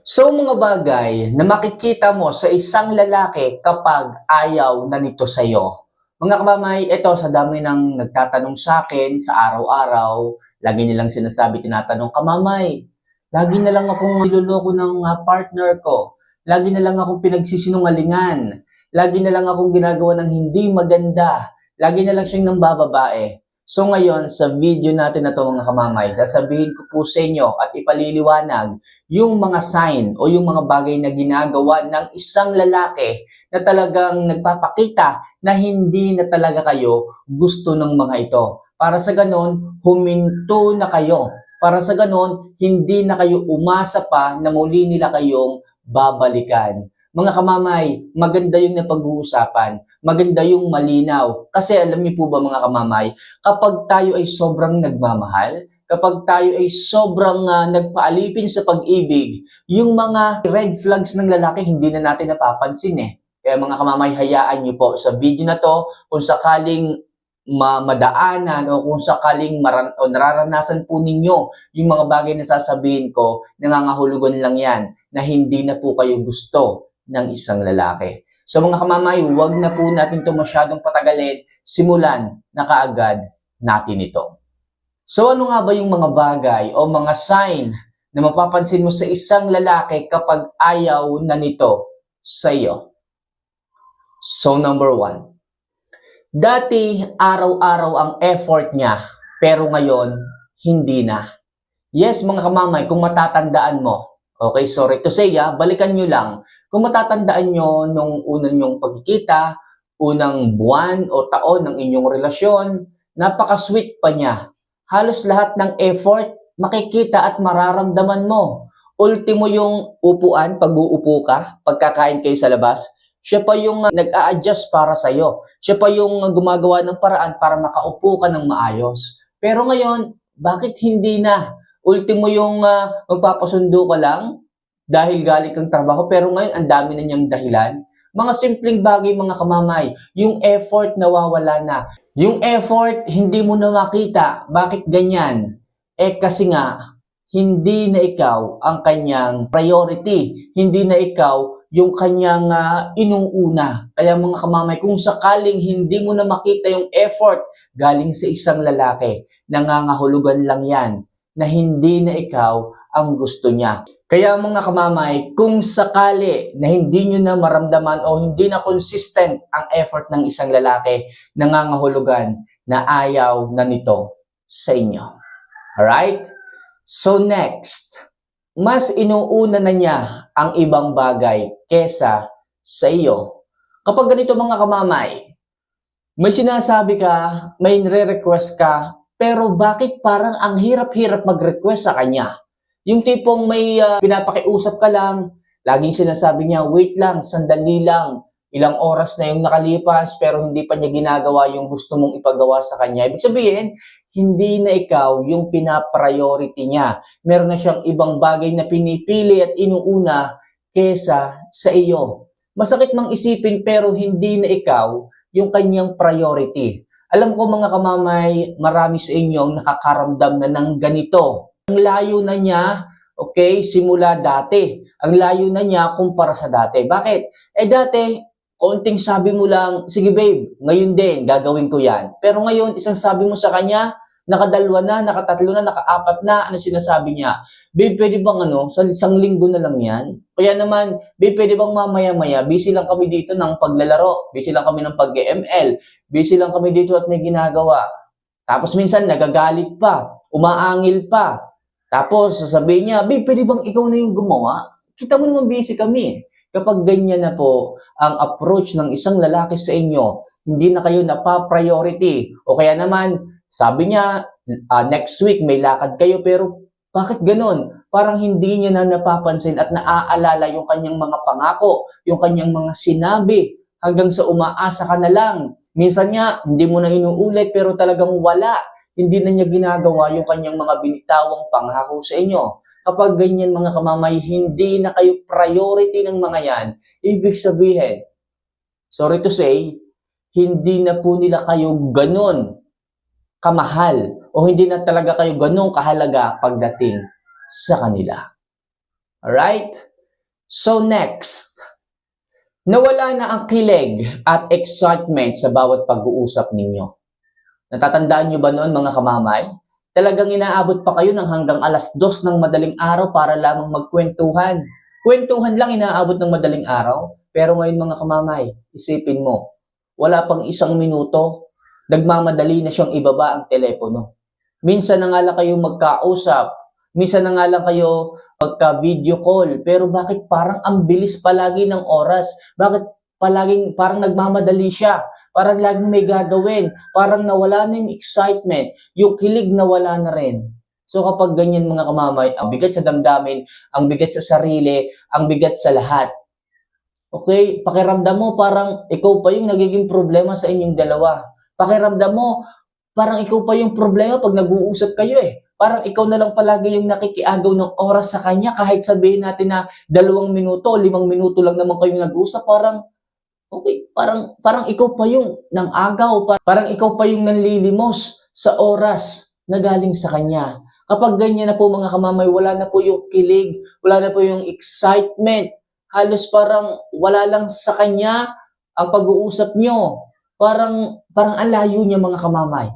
So mga bagay na makikita mo sa isang lalaki kapag ayaw na nito sa'yo. Mga kabamay, ito sa dami ng nagtatanong sa akin sa araw-araw, lagi nilang sinasabi, tinatanong, "Kamamay, lagi na lang akong niloloko ng partner ko. Lagi na lang akong pinagsisinungalingan. Lagi na lang akong ginagawa ng hindi maganda. Lagi na lang siyang nambababae." So ngayon, sa video natin na to mga kamamay, sasabihin ko po sa inyo at ipaliliwanag yung mga sign o yung mga bagay na ginagawa ng isang lalaki na talagang nagpapakita na hindi na talaga kayo gusto ng mga ito. Para sa ganon, huminto na kayo. Para sa ganon, hindi na kayo umasa pa na muli nila kayong babalikan. Mga kamamay, maganda yung napag-uusapan. Maganda yung malinaw. Kasi alam niyo po ba mga kamamay, kapag tayo ay sobrang nagmamahal, kapag tayo ay sobrang nagpaalipin sa pag-ibig, yung mga red flags ng lalaki hindi na natin napapansin eh. Kaya mga kamamay, hayaan niyo po sa video na to, kung sakaling madaanan o kung sakaling o nararanasan po ninyo yung mga bagay na sasabihin ko, nangangahulugan lang yan na hindi na po kayo gusto ng isang lalaki. So mga kamamay, huwag na po natin ito masyadong patagalin, simulan na kaagad natin ito. So ano nga ba yung mga bagay o mga sign na mapapansin mo sa isang lalaki kapag ayaw na nito sa iyo? So number 1, dati araw-araw ang effort niya pero ngayon hindi na. Yes mga kamamay, kung matatandaan mo, okay, sorry to say balikan nyo lang. Kung matatandaan nyo nung unang nyong pagkikita, unang buwan o taon ng inyong relasyon, napaka-sweet pa niya. Halos lahat ng effort makikita at mararamdaman mo. Ultimo yung upuan, pag uupo ka, pagkakain kayo sa labas, siya pa yung nag-a-adjust para sa'yo. Siya pa yung gumagawa ng paraan para makaupo ka ng maayos. Pero ngayon, bakit hindi na? Ultimo yung magpapasundo ka lang dahil galing kang trabaho, pero ngayon ang dami na niyang dahilan. Mga simpleng bagay mga kamamay, yung effort nawawala na. Yung effort hindi mo na makita. Bakit ganyan? Kasi nga, hindi na ikaw ang kanyang priority. Hindi na ikaw yung kanyang inuuna. Kaya mga kamamay, kung sakaling hindi mo na makita yung effort galing sa isang lalaki, nangangahulugan lang yan na hindi na ikaw ang gusto niya. Kaya mga kamamay, kung sakali na hindi nyo na maramdaman o hindi na consistent ang effort ng isang lalaki, nangangahulugan na ayaw na nito sa inyo. Alright? So next, mas inuuna na niya ang ibang bagay kesa sa iyo. Kapag ganito mga kamamay, may sinasabi ka, may nire-request ka, pero bakit parang ang hirap-hirap mag-request sa kanya? Yung tipong may pinapakiusap ka lang, laging sinasabi niya, wait lang, sandali lang, ilang oras na yung nakalipas pero hindi pa niya ginagawa yung gusto mong ipagawa sa kanya. Ibig sabihin, hindi na ikaw yung pinapriority niya. Meron na siyang ibang bagay na pinipili at inuuna kesa sa iyo. Masakit mang isipin pero hindi na ikaw yung kanyang priority. Alam ko mga kamamay, marami sa inyo ang nakakaramdam na ng ganito. Ang layo na niya, okay, simula dati. Ang layo na niya kumpara sa dati. Bakit? Dati, konting sabi mo lang, sige babe, ngayon din, gagawin ko yan. Pero ngayon, isang sabi mo sa kanya, nakadalwa na, nakatatlo na, nakaapat na, ano sinasabi niya? Babe, pwede bang sa isang linggo na lang yan? Kaya naman, babe, pwede bang mamaya-maya, busy lang kami dito ng paglalaro, busy lang kami ng pag-ML, busy lang kami dito at may ginagawa. Tapos minsan, nagagalit pa, umaangil pa. Tapos, sasabihin niya, babe, pwede bang ikaw na yung gumawa? Kita mo naman busy kami. Kapag ganyan na po ang approach ng isang lalaki sa inyo, hindi na kayo napa-priority. O kaya naman, sabi niya, next week may lakad kayo, pero bakit ganun? Parang hindi niya na napapansin at naaalala yung kanyang mga pangako, yung kanyang mga sinabi, hanggang sa umaasa ka na lang. Minsan nga, hindi mo na inuulit, pero talagang wala. Hindi na niya ginagawa yung kanyang mga binitawang pangako sa inyo. Kapag ganyan mga kamamay, hindi na kayo priority ng mga yan, ibig sabihin, sorry to say, hindi na po nila kayo ganun kamahal o hindi na talaga kayo ganun kahalaga pagdating sa kanila. Alright? So next, nawala na ang kilig at excitement sa bawat pag-uusap ninyo. Natatandaan nyo ba noon mga kamamay? Talagang inaabot pa kayo ng hanggang 2:00 ng madaling araw para lamang magkwentuhan. Kwentuhan lang inaabot ng madaling araw. Pero ngayon mga kamamay, isipin mo, wala pang 1 minuto, nagmamadali na siyang ibaba ang telepono. Minsan na nga lang kayo magkausap, minsan na nga lang kayo magka-video call, pero bakit parang ang bilis palagi ng oras? Bakit palaging parang nagmamadali siya? Parang laging may gagawin, parang nawala na yung excitement, yung kilig nawala na rin. So kapag ganyan mga kamamay, ang bigat sa damdamin, ang bigat sa sarili, ang bigat sa lahat. Okay, pakiramdam mo parang ikaw pa yung nagiging problema sa inyong dalawa. Pakiramdam mo parang ikaw pa yung problema pag nag-uusap kayo eh. Parang ikaw na lang palagi yung nakikiagaw ng oras sa kanya kahit sabihin natin na 2 minuto, 5 minuto lang naman kayong nag-uusap, parang okay, parang ikaw pa yung nang agaw, parang ikaw pa yung nanlilimos sa oras na galing sa kanya. Kapag ganyan na po mga kamamay, wala na po yung kilig, wala na po yung excitement. Halos parang wala lang sa kanya ang pag-uusap nyo. Parang ang layo niya mga kamamay.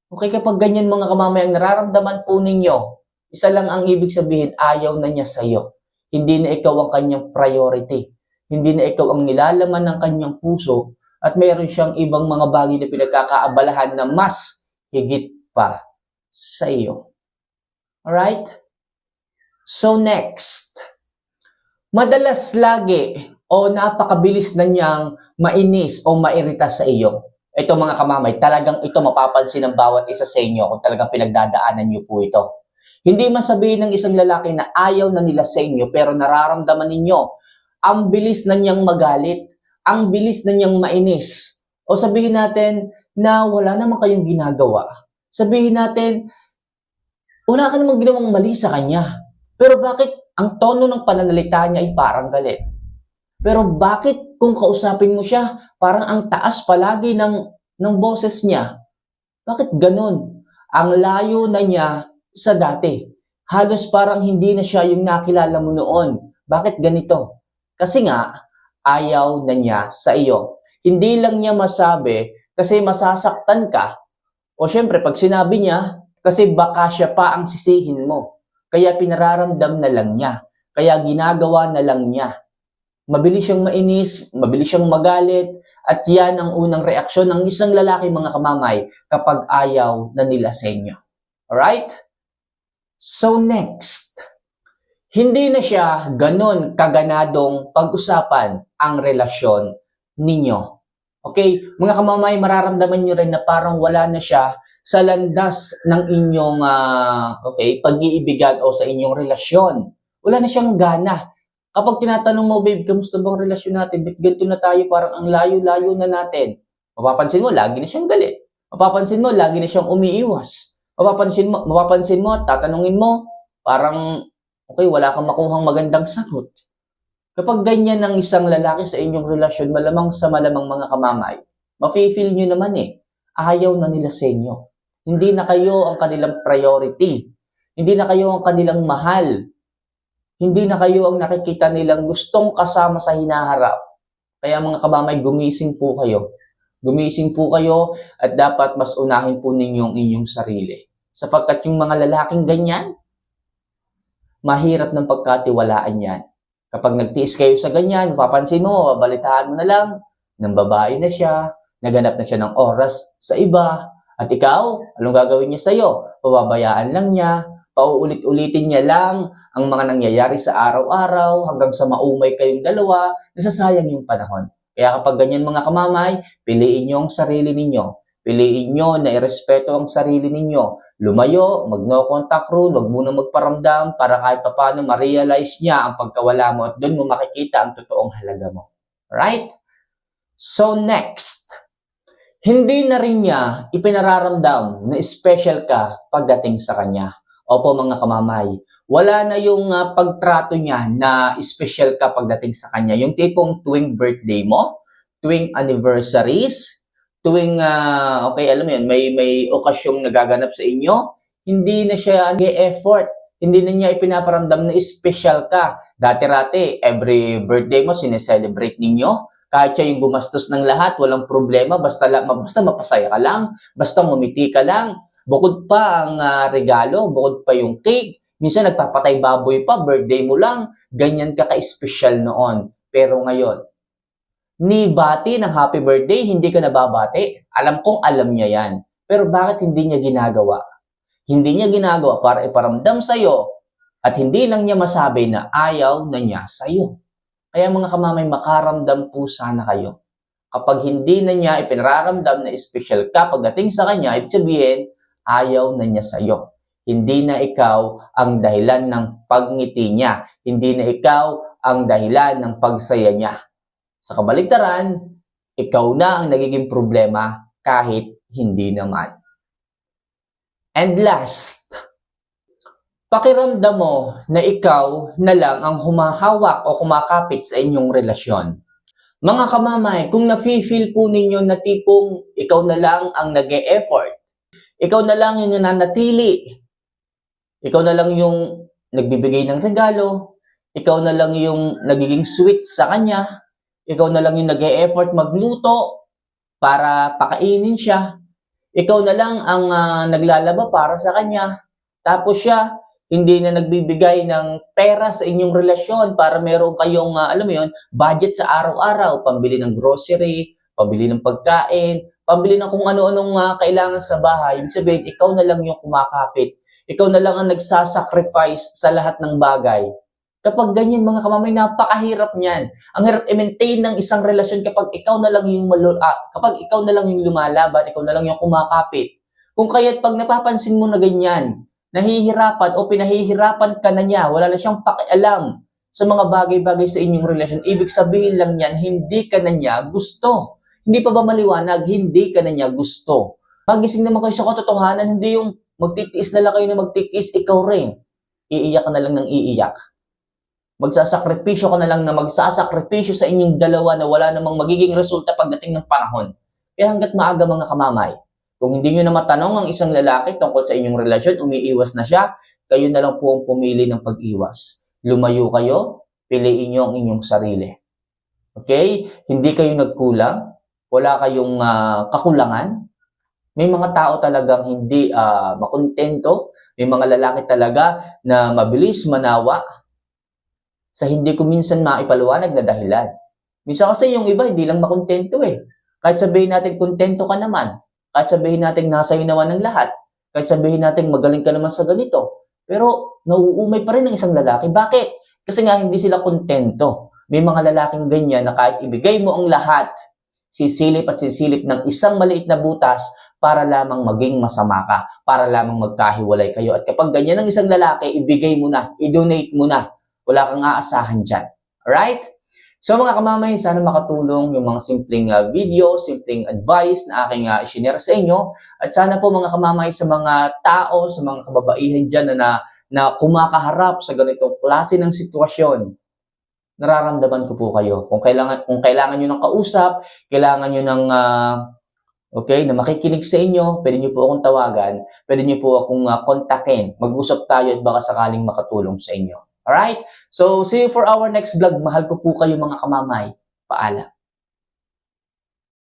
Okay, kapag ganyan mga kamamay, ang nararamdaman po ninyo, isa lang ang ibig sabihin, ayaw na niya sa'yo. Hindi na ikaw ang kanyang priority. Hindi na ikaw ang nilalaman ng kanyang puso at mayroon siyang ibang mga bagay na pinagkakaabalahan na mas higit pa sa iyo. Alright? So next, madalas lagi o napakabilis na niyang mainis o mairita sa iyo. Ito mga kamamay, talagang ito mapapansin ng bawat isa sa inyo kung talagang pinagdadaanan niyo po ito. Hindi man sabihin ng isang lalaki na ayaw na nila sa inyo pero nararamdaman ninyo ang bilis na niyang magalit, ang bilis na niyang mainis. O sabihin natin na wala naman kayong ginagawa. Sabihin natin, wala ka namang ginawang mali sa kanya. Pero bakit ang tono ng pananalita niya ay parang galit? Pero bakit kung kausapin mo siya, parang ang taas palagi ng boses niya? Bakit ganun? Ang layo na niya sa dati. Halos parang hindi na siya yung nakilala mo noon. Bakit ganito? Kasi nga, ayaw na niya sa iyo. Hindi lang niya masabi kasi masasaktan ka. O syempre, pag sinabi niya, kasi baka siya pa ang sisihin mo. Kaya pinararamdam na lang niya. Kaya ginagawa na lang niya. Mabilis siyang mainis, mabilis siyang magalit, at yan ang unang reaksyon ng isang lalaki mga kamamay kapag ayaw na nila sa inyo. Alright? So next, hindi na siya ganon kaganadong pag-usapan ang relasyon ninyo. Okay? Mga kamamay, mararamdaman nyo rin na parang wala na siya sa landas ng inyong pag-iibigan o sa inyong relasyon. Wala na siyang gana. Kapag tinatanong mo, babe, kamusta bang relasyon natin? Ba't ganito na tayo? Parang ang layo-layo na natin. Mapapansin mo, lagi na siyang galit. Mapapansin mo, lagi na siyang umiiwas. Mapapansin mo, tatanungin mo, parang, okay, wala kang makuhang magandang sagot. Kapag ganyan ng isang lalaki sa inyong relasyon, malamang sa malamang mga kamamay, mafe-feel nyo naman ayaw na nila sa inyo. Hindi na kayo ang kanilang priority. Hindi na kayo ang kanilang mahal. Hindi na kayo ang nakikita nilang gustong kasama sa hinaharap. Kaya mga kamamay, gumising po kayo. Gumising po kayo at dapat mas unahin po ninyong inyong sarili. Sapagkat yung mga lalaking ganyan, mahirap ng pagkatiwalaan yan. Kapag nagtiis kayo sa ganyan, mapapansin mo, babalitaan mo na lang, ng babae na siya, naghanap na siya ng oras sa iba, at ikaw, anong gagawin niya sa'yo? Pababayaan lang niya, pauulit-ulitin niya lang ang mga nangyayari sa araw-araw hanggang sa maumay kayong dalawa, nasasayang yung panahon. Kaya kapag ganyan mga kamamay, piliin niyo ang sarili ninyo. Piliin niyo na irespeto ang sarili ninyo. Lumayo, mag-no contact rule, wag muna magparamdam para kahit paano ma-realize niya ang pagkawala mo at doon mo makikita ang totoong halaga mo. Right? So next, hindi na rin niya ipinararamdam na special ka pagdating sa kanya. Opo mga kamamay, wala na yung pagtrato niya na special ka pagdating sa kanya. Yung tipong tuwing birthday mo, tuwing anniversaries, tuwing, alam mo yun, may okasyong nagaganap sa inyo, hindi na siya nag-e-effort Hindi na niya ipinaparamdam na special ka. Dati-rati, every birthday mo, sineselebrate ninyo. Kahit siya yung gumastos ng lahat, walang problema. Basta mapasaya ka lang. Basta ngumiti ka lang. Bukod pa ang regalo, bukod pa yung cake. Minsan nagpapatay baboy pa, birthday mo lang. Ganyan ka ka-special noon. Pero ngayon, ni bati ng happy birthday, hindi ka nababati. Alam kong alam niya yan. Pero bakit hindi niya ginagawa? Hindi niya ginagawa para iparamdam sa'yo at hindi lang niya masabi na ayaw na niya sa'yo. Kaya mga kamamay, makaramdam po sana kayo. Kapag hindi na niya ipinararamdam na special ka pagdating sa kanya, ibig sabihin, ayaw na niya sa'yo. Hindi na ikaw ang dahilan ng pagngiti niya. Hindi na ikaw ang dahilan ng pagsaya niya. Sa kabaligtaran, ikaw na ang nagiging problema kahit hindi naman. And last, pakiramdam mo na ikaw na lang ang humahawak o kumakapit sa inyong relasyon. Mga kamamay, kung nafe-feel po ninyo na tipong ikaw na lang ang nag-e-effort, ikaw na lang yung nananatili, ikaw na lang yung nagbibigay ng regalo, ikaw na lang yung nagiging sweet sa kanya, ikaw na lang yung nag-e-effort magluto para pakainin siya. Ikaw na lang ang naglalaba para sa kanya. Tapos siya, hindi na nagbibigay ng pera sa inyong relasyon para meron kayong, alam mo yun, budget sa araw-araw. Pambili ng grocery, pambili ng pagkain, pambili ng kung ano-anong kailangan sa bahay. Ibig sabihin, ikaw na lang yung kumakapit. Ikaw na lang ang nagsasacrifice sa lahat ng bagay. Kapag ganyan mga kamamay, napakahirap niyan. Ang hirap i-maintain ng isang relasyon kapag ikaw na lang yung lumalaban, ikaw na lang yung kumakapit. Kung kaya't pag napapansin mo na ganyan, nahihirapan o pinahihirapan ka na niya, wala na siyang pakialam sa mga bagay-bagay sa inyong relasyon, ibig sabihin lang niyan, hindi ka na niya gusto. Hindi pa ba maliwanag? Hindi ka na niya gusto. Magising naman kayo sa katotohanan, hindi yung magtitiis na lang kayo na magtitiis, ikaw rin. Iiyak ka na lang ng iiyak. Magsasakripisyo ka na lang na magsasakripisyo sa inyong dalawa na wala namang magiging resulta pagdating ng panahon. Kaya hanggat maaga mga kamamay, kung hindi nyo na matanong ang isang lalaki tungkol sa inyong relasyon, umiiwas na siya, kayo na lang po ang pumili ng pag-iwas. Lumayo kayo, piliin nyo ang inyong sarili. Okay? Hindi kayo nagkulang, wala kayong kakulangan. May mga tao talagang hindi makontento, may mga lalaki talaga na mabilis manawa, sa hindi ko minsan maipaliwanag na dahilan. Minsan kasi yung iba, hindi lang makontento eh. Kahit sabihin natin kontento ka naman, kahit sabihin natin nasa iyo naman ng lahat, kahit sabihin natin magaling ka naman sa ganito, pero nauumay pa rin ng isang lalaki. Bakit? Kasi nga hindi sila kontento. May mga lalaking ganyan na kahit ibigay mo ang lahat, sisilip at sisilip ng isang maliit na butas para lamang maging masama ka, para lamang magkahiwalay kayo. At kapag ganyan ang isang lalaki, ibigay mo na, i-donate mo na. Wala kang aasahan dyan. Alright? So mga kamamay, sana makatulong yung mga simpleng video, simpleng advice na aking i-share sa inyo. At sana po mga kamamay sa mga tao, sa mga kababaihan dyan na kumakaharap sa ganitong klase ng sitwasyon, nararamdaman ko po kayo. Kung kailangan nyo ng kausap, kailangan nyo ng na makikinig sa inyo, pwede nyo po akong tawagan, pwede nyo po akong kontakin. Mag-usap tayo at baka sakaling makatulong sa inyo. Alright? So, see you for our next vlog. Mahal ko po kayo mga kamamay. Paalam.